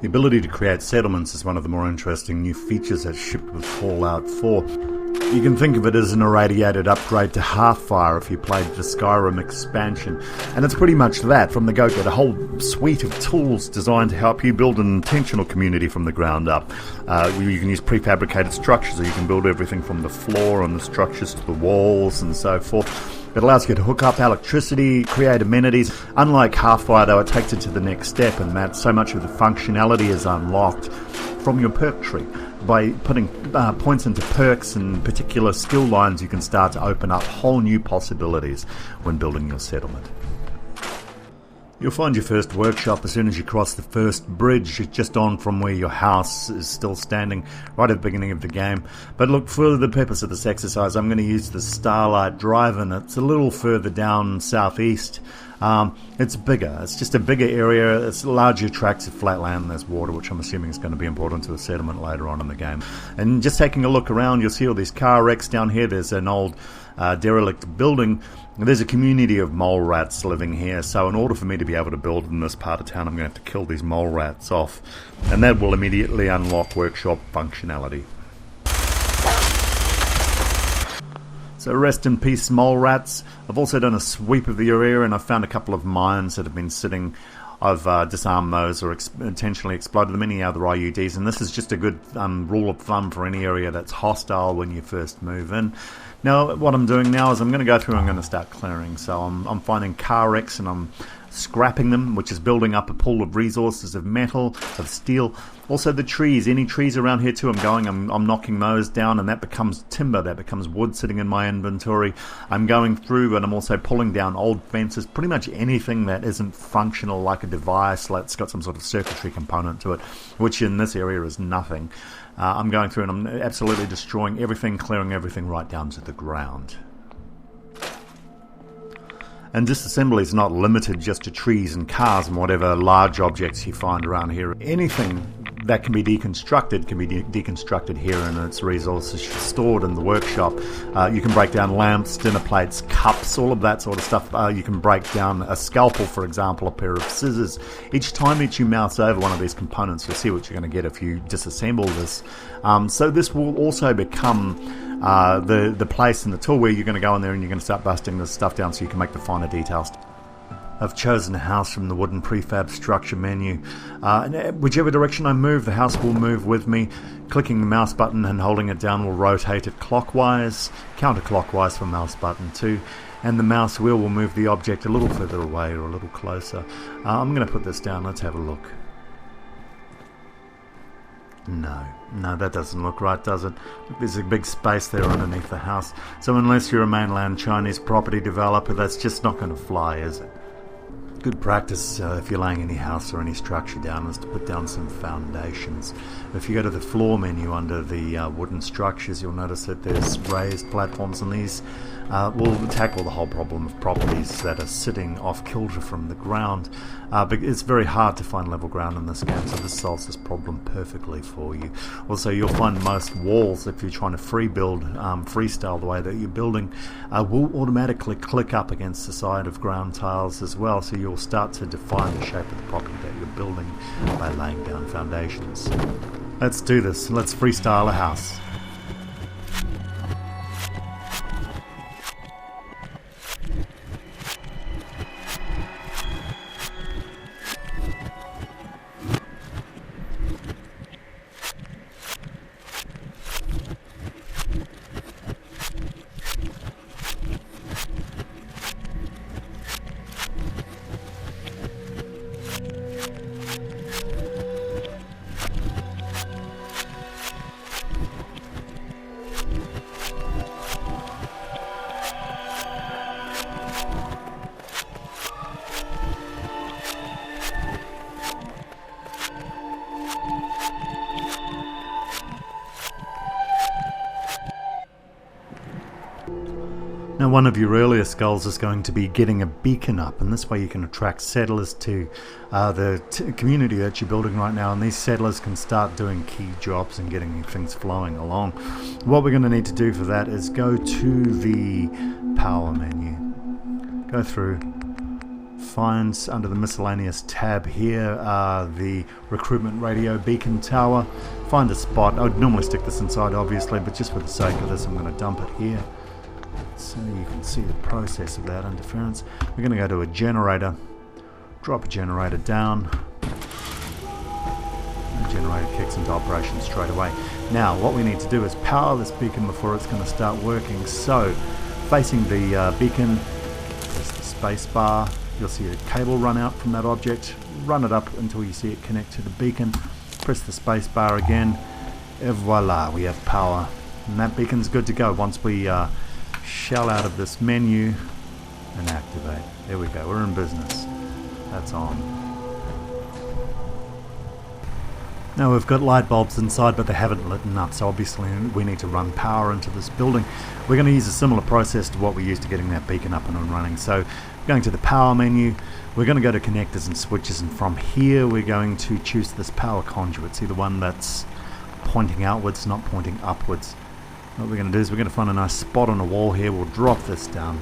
The ability to create settlements is one of the more interesting new features that's shipped with Fallout 4. You can think of it as an irradiated upgrade to Hearthfire if you played the Skyrim expansion. And it's pretty much that from the go-get, a whole suite of tools designed to help you build an intentional community from the ground up. You can use prefabricated structures, or you can build everything from the floor and the structures to the walls and so forth. It allows you to hook up electricity, create amenities. Unlike Hearthfire, though, it takes it to the next step, and that so much of the functionality is unlocked from your perk tree. By putting points into perks and particular skill lines, you can start to open up whole new possibilities when building your settlement. You'll find your first workshop as soon as you cross the first bridge, just on from where your house is still standing, right at the beginning of the game. But look, for the purpose of this exercise, I'm going to use the Starlight Drive, and it's a little further down southeast. It's bigger. It's just a bigger area. It's larger tracts of flat land, and there's water, which I'm assuming is going to be important to a settlement later on in the game. And just taking a look around, you'll see all these car wrecks down here. There's an old derelict building. There's a community of mole rats living here, so in order for me to be able to build in this part of town, I'm going to have to kill these mole rats off, and that will immediately unlock workshop functionality. So rest in peace, mole rats. I've also done a sweep of the area, and I've found a couple of mines that have been sitting. I've disarmed those or intentionally exploded them, any other IUDs, and this is just a good rule of thumb for any area that's hostile when you first move in. Now, what I'm doing now is I'm going to go through and I'm going to start clearing. So I'm finding car wrecks and I'm scrapping them, which is building up a pool of resources of metal, of steel. Also the trees, any trees around here too, I'm knocking those down, and that becomes timber, that becomes wood sitting in my inventory. I'm going through and I'm also pulling down old fences, pretty much anything that isn't functional, like a device that's got some sort of circuitry component to it, which in this area is nothing. I'm going through and I'm absolutely destroying everything, clearing everything right down to the ground. And disassembly is not limited just to trees and cars and whatever large objects you find around here. Anything that can be deconstructed can be deconstructed here, and its resources stored in the workshop. You can break down lamps, dinner plates, cups, all of that sort of stuff. You can break down a scalpel, for example, a pair of scissors. Each time that you mouse over one of these components, you'll see what you're going to get if you disassemble this. So this will also become the place and the tool where you're going to go in there and you're going to start busting this stuff down so you can make the finer details. I've chosen a house from the wooden prefab structure menu. Whichever direction I move, the house will move with me. Clicking the mouse button and holding it down will rotate it clockwise, counterclockwise for mouse button 2, and the mouse wheel will move the object a little further away or a little closer. I'm going to put this down, let's have a look. No, that doesn't look right, does it? Look, there's a big space there underneath the house. So unless you're a mainland Chinese property developer, that's just not going to fly, is it? Good practice if you're laying any house or any structure down is to put down some foundations. If you go to the floor menu under the wooden structures, you'll notice that there's raised platforms, and these will tackle the whole problem of properties that are sitting off kilter from the ground. But it's very hard to find level ground in this game, so this solves this problem perfectly for you. Also, you'll find most walls, if you're trying to freestyle the way that you're building, will automatically click up against the side of ground tiles as well, so you'll start to define the shape of the property that you're building by laying down foundations. Let's do this. Let's freestyle a house. Now, one of your earliest goals is going to be getting a beacon up, and this way you can attract settlers to the community that you're building right now, and these settlers can start doing key jobs and getting things flowing along. What we're going to need to do for that is go to the power menu, go through, find under the miscellaneous tab here the recruitment radio beacon tower. Find a spot. I'd normally stick this inside obviously, but just for the sake of this I'm going to dump it here so you can see the process of that interference. We're going to go to a generator, drop a generator down. The generator kicks into operation straight away. Now what we need to do is power this beacon before it's going to start working. So facing the beacon, press the space bar. You'll see a cable run out from that object. Run it up until you see it connect to the beacon. Press the space bar again. Et voila, we have power. And that beacon's good to go once we shell out of this menu and activate. There we go, we're in business. That's on. Now we've got light bulbs inside, but they haven't lit up, so obviously we need to run power into this building. We're going to use a similar process to what we used to getting that beacon up and running. So going to the power menu, we're going to go to connectors and switches, and from here we're going to choose this power conduit. See the one that's pointing outwards, not pointing upwards. What we're going to do is we're going to find a nice spot on the wall here. We'll drop this down.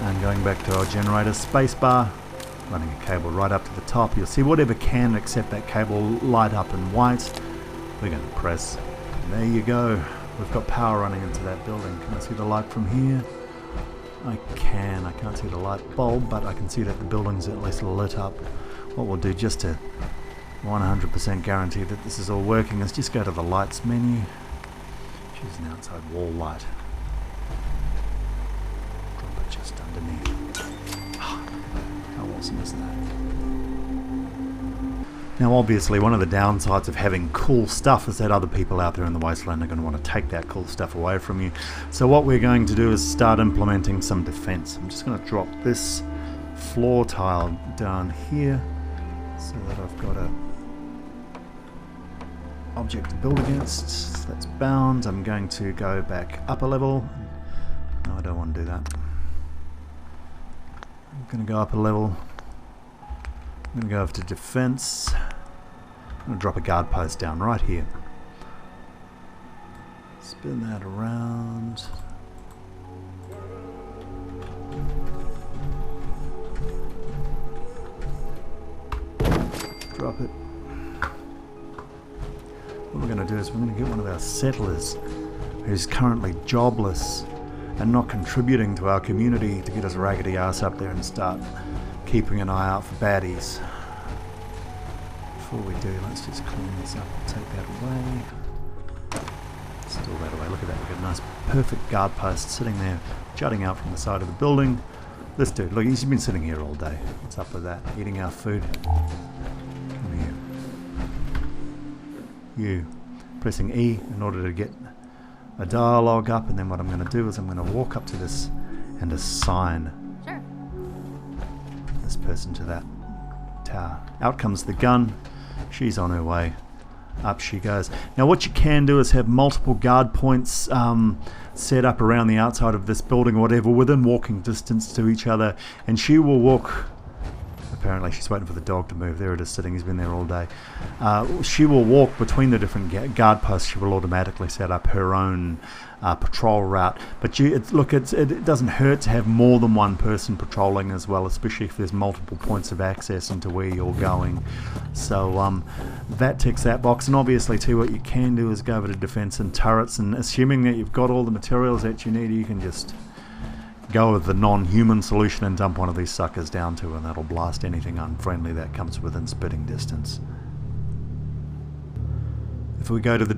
And going back to our generator spacebar, running a cable right up to the top. You'll see whatever can accept that cable light up in white. We're going to press. And there you go. We've got power running into that building. Can I see the light from here? I can. I can't see the light bulb, but I can see that the building's at least lit up. What we'll do just to 100% guarantee that this is all working is just go to the lights menu. Choose an outside wall light. Drop it just underneath. How awesome is that? Now obviously one of the downsides of having cool stuff is that other people out there in the Wasteland are going to want to take that cool stuff away from you. So what we're going to do is start implementing some defense. I'm just going to drop this floor tile down here so that I've got a object to build against. That's bound. I'm going to go back up a level. No, I don't want to do that. I'm going to go up a level. I'm going to go over to defense. I'm going to drop a guard post down right here. Spin that around. Drop it. What we're going to do is we're going to get one of our settlers who's currently jobless and not contributing to our community to get his raggedy ass up there and start keeping an eye out for baddies. Before we do, let's just clean this up. I'll take that away. Still that away. Look at that. We've got a nice perfect guard post sitting there jutting out from the side of the building. This dude, look, he's been sitting here all day. What's up with that? Eating our food. Come here. You. Pressing E in order to get a dialogue up, and then what I'm going to do is I'm going to walk up to this and assign this person to that tower. Out comes the gun. She's on her way. Up she goes. Now what you can do is have multiple guard points set up around the outside of this building or whatever within walking distance to each other, and she will walk. Apparently she's waiting for the dog to move. There it is sitting. He's been there all day. She will walk between the different guard posts. She will automatically set up her own patrol route. But it doesn't hurt to have more than one person patrolling as well, especially if there's multiple points of access into where you're going. So that ticks that box. And obviously too, what you can do is go over to defense and turrets, and assuming that you've got all the materials that you need, you can just go with the non-human solution and dump one of these suckers down to, and that'll blast anything unfriendly that comes within spitting distance. If we go to the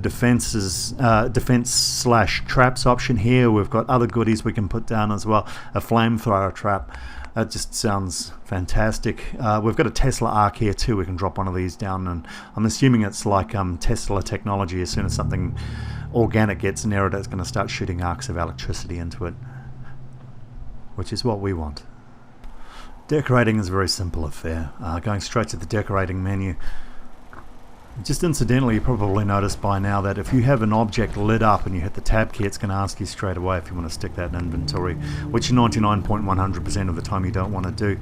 defense/traps option here, we've got other goodies we can put down as well. A flamethrower trap. That just sounds fantastic. We've got a Tesla arc here too. We can drop one of these down, and I'm assuming it's like Tesla technology. As soon as something organic gets near it, it's going to start shooting arcs of electricity into it, which is what we want. Decorating is a very simple affair. Going straight to the decorating menu. Just incidentally, you probably noticed by now that if you have an object lit up and you hit the tab key, it's going to ask you straight away if you want to stick that in inventory, which 99.100% of the time you don't want to do.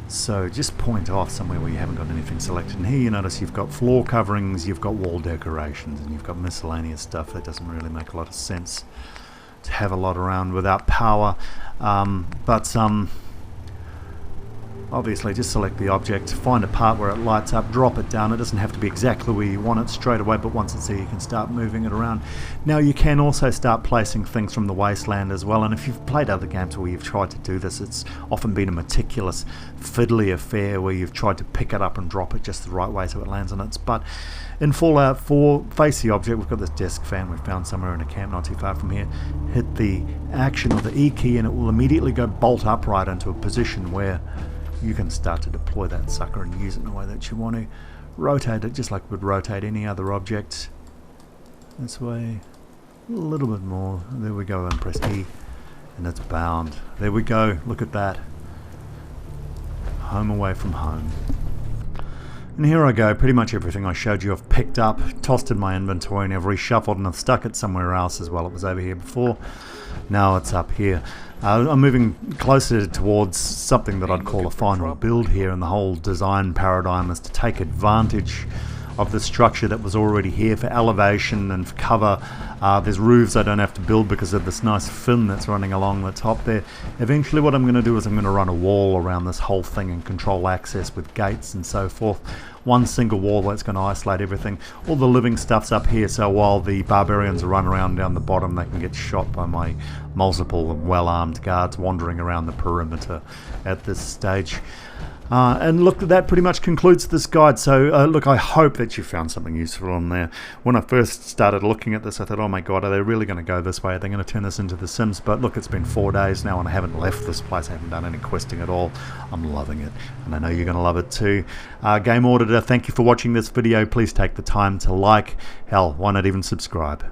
So just point off somewhere where you haven't got anything selected. And here you notice you've got floor coverings, you've got wall decorations, and you've got miscellaneous stuff that doesn't really make a lot of sense to have a lot around without power. Obviously just select the object, find a part where it lights up, drop it down. It doesn't have to be exactly where you want it straight away, but once it's there you can start moving it around. Now you can also start placing things from the Wasteland as well, and if you've played other games where you've tried to do this, it's often been a meticulous, fiddly affair where you've tried to pick it up and drop it just the right way so it lands on its butt. In Fallout 4, face the object. We've got this desk fan we found somewhere in a camp not too far from here. Hit the action or the E key and it will immediately go bolt upright into a position where you can start to deploy that sucker and use it in the way that you want to. Rotate it just like we would rotate any other object. This way, a little bit more. There we go, and press E, and it's bound. There we go, look at that. Home away from home. And here I go, pretty much everything I showed you I've picked up, tossed in my inventory, and I've reshuffled and I've stuck it somewhere else as well. It was over here before, now it's up here. I'm moving closer towards something that I'd call a final build here, and the whole design paradigm is to take advantage of the structure that was already here for elevation and for cover. There's roofs I don't have to build because of this nice fin that's running along the top there. Eventually what I'm going to do is I'm going to run a wall around this whole thing and control access with gates and so forth. One single wall that's going to isolate everything. All the living stuff's up here, so while the barbarians run around down the bottom, they can get shot by my multiple well-armed guards wandering around the perimeter at this stage. And look, that pretty much concludes this guide. So look, I hope that you found something useful on there. When I first started looking at this, I thought, oh my god, are they really going to go this way? Are they going to turn this into The Sims? But look, it's been 4 days now and I haven't left this place. I haven't done any questing at all. I'm loving it, and I know you're going to love it too. Game Auditor, thank you for watching this video. Please take the time to like, hell, why not even subscribe?